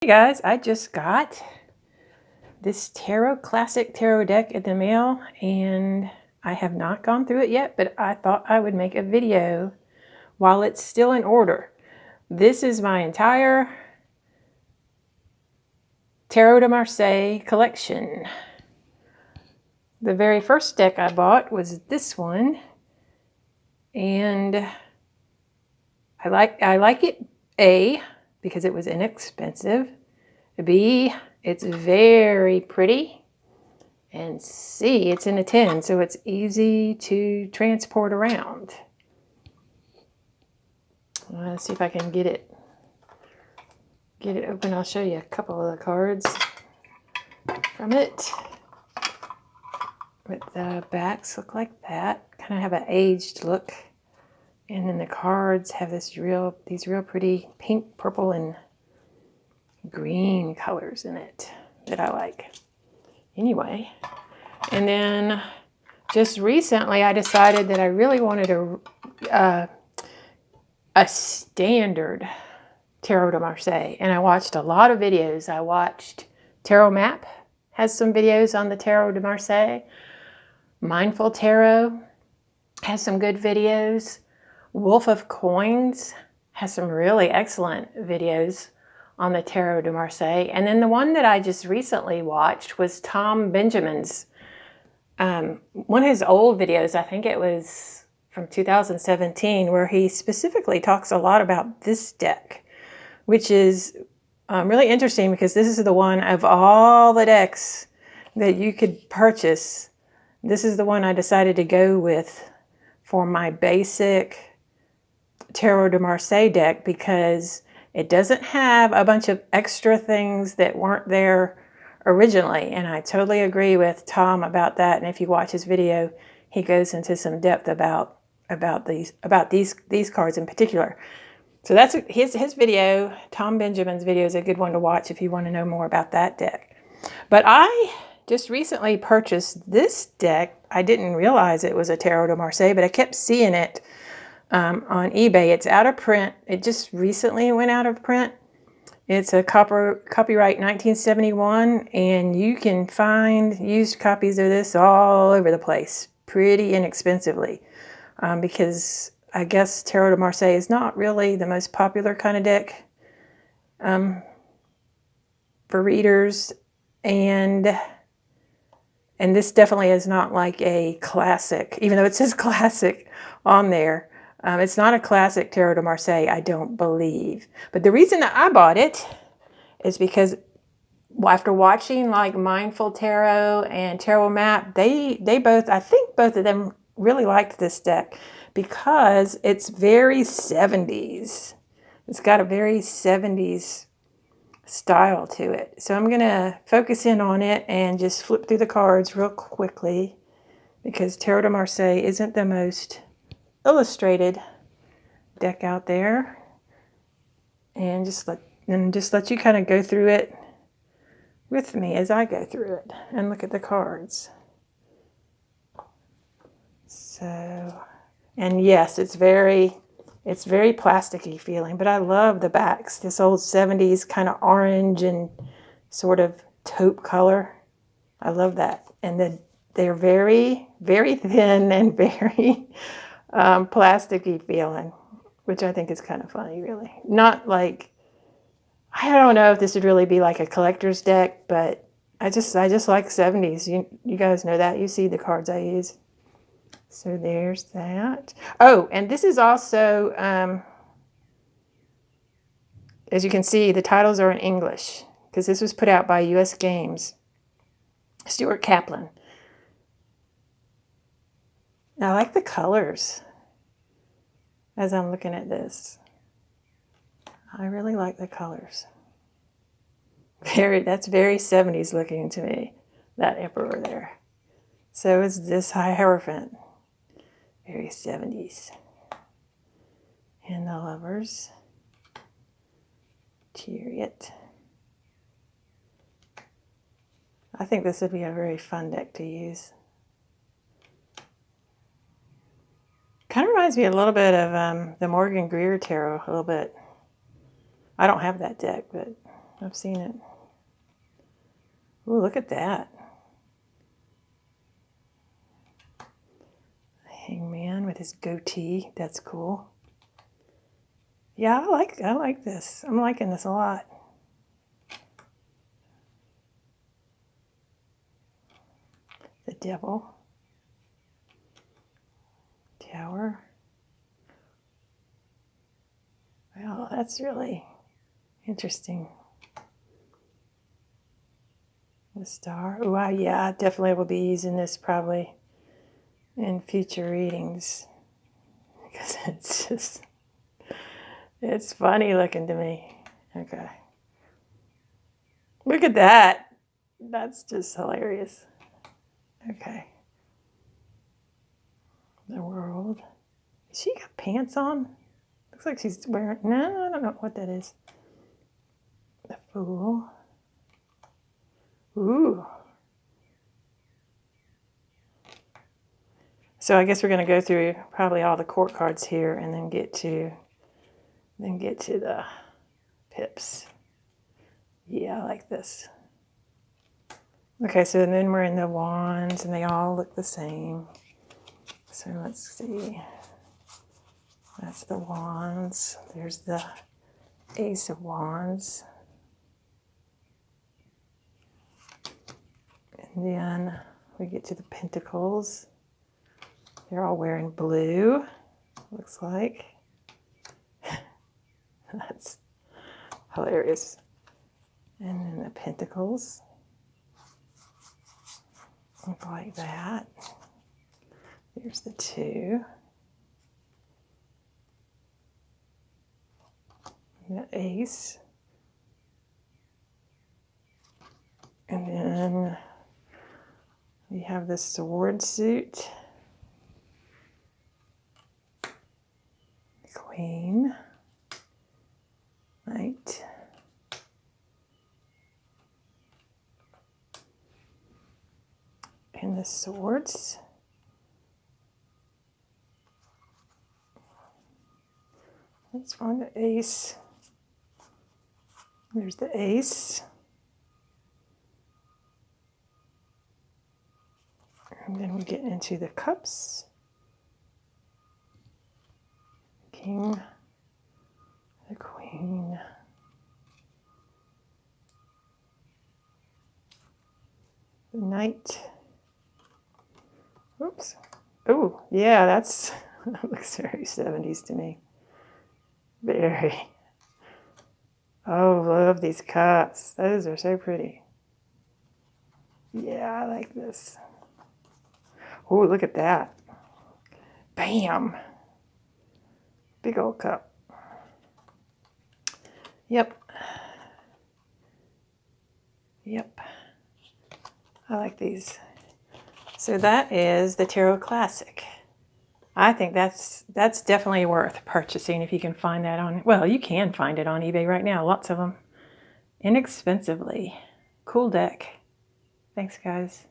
Hey guys, I just got this Tarot Classic Tarot deck in the mail and I have not gone through it yet, but I thought I would make a video while it's still in order. This is my entire Tarot de Marseille collection. The very first deck I bought was this one, and I like it, A, because it was inexpensive, B, it's very pretty, and C, it's in a tin, so it's easy to transport around. Let's see if I can get it open. I'll show you a couple of the cards from it. But the backs look like that. Kind of have an aged look. And then the cards have these real pretty pink, purple, and green colors in it that I like. Anyway, and then just recently I decided that I really wanted a standard Tarot de Marseille, and I watched a lot of videos. I watched Tarot Map has some videos on the Tarot de Marseille. Mindful Tarot has some good videos. Wolf of Coins has some really excellent videos on the Tarot de Marseille. And then the one that I just recently watched was Tom Benjamin's, one of his old videos. I think it was from 2017, where he specifically talks a lot about this deck, which is really interesting because this is the one of all the decks that you could purchase. This is the one I decided to go with for my basic Tarot de Marseille deck because it doesn't have a bunch of extra things that weren't there originally. And I totally agree with Tom about that. And if you watch his video, he goes into some depth about these cards in particular. So that's his video. Tom Benjamin's video is a good one to watch if you want to know more about that deck. But I just recently purchased this deck. I didn't realize it was a Tarot de Marseille, but I kept seeing it on eBay. It's out of print. It just recently went out of print. It's a copyright 1971, and you can find used copies of this all over the place pretty inexpensively because I guess Tarot de Marseille is not really the most popular kind of deck for readers, and this definitely is not like a classic, even though it says classic on there. It's not a classic Tarot de Marseille, I don't believe. But the reason that I bought it is because after watching like Mindful Tarot and Tarot Map, they both, I think both of them really liked this deck because it's very 70s. It's got a very 70s style to it. So I'm going to focus in on it and just flip through the cards real quickly because Tarot de Marseille isn't the most illustrated deck out there. And just let you kind of go through it with me as I go through it and look at the cards. So, and yes, it's very plasticky feeling, but I love the backs. This old 70s kind of orange and sort of taupe color. I love that. And they're very, very thin and very plasticky feeling, which I think is kind of funny, really. Not like, I don't know if this would really be like a collector's deck, but I just like 70s. You guys know that. You see the cards I use. So there's that. Oh, and this is also, as you can see, the titles are in English because this was put out by U.S. Games. Stuart Kaplan. I like the colors as I'm looking at this. I really like the colors. That's very 70s looking to me, that emperor there. So is this Hierophant. Very 70s. And the Lovers. Chariot. I think this would be a very fun deck to use. Kind of reminds me a little bit of the Morgan Greer Tarot, a little bit. I don't have that deck, but I've seen it. Ooh, look at that. Hangman with his goatee. That's cool. Yeah, I like this. I'm liking this a lot. The devil. Tower. Well, that's really interesting. The star. Oh, yeah, I definitely will be using this probably in future readings because it's just, it's funny looking to me. Okay. Look at that. That's just hilarious. Okay. The world. Has she got pants on? Looks like she's wearing, no, I don't know what that is. The Fool. Ooh. So I guess we're going to go through probably all the court cards here and then get to the pips. Yeah, I like this. Okay, so then we're in the wands and they all look the same. So let's see. That's the wands. There's the Ace of Wands. And then we get to the Pentacles. They're all wearing blue, looks like. That's hilarious. And then the Pentacles look like that. There's the 2. The Ace. And then we have the Sword suit. Queen. Knight. And the Swords. Let's find the Ace. There's the Ace. And then we get into the Cups. King. The Queen. The Knight. Oops. Oh, yeah, that looks very 70s to me. Very. Oh, love these cups. Those are so pretty. Yeah, I like this. Oh, look at that. Bam. Big old cup. Yep. Yep. I like these. So that is the Tarot Classic. I think that's definitely worth purchasing if you can find that on, well, you can find it on eBay right now. Lots of them. Inexpensively. Cool deck. Thanks, guys.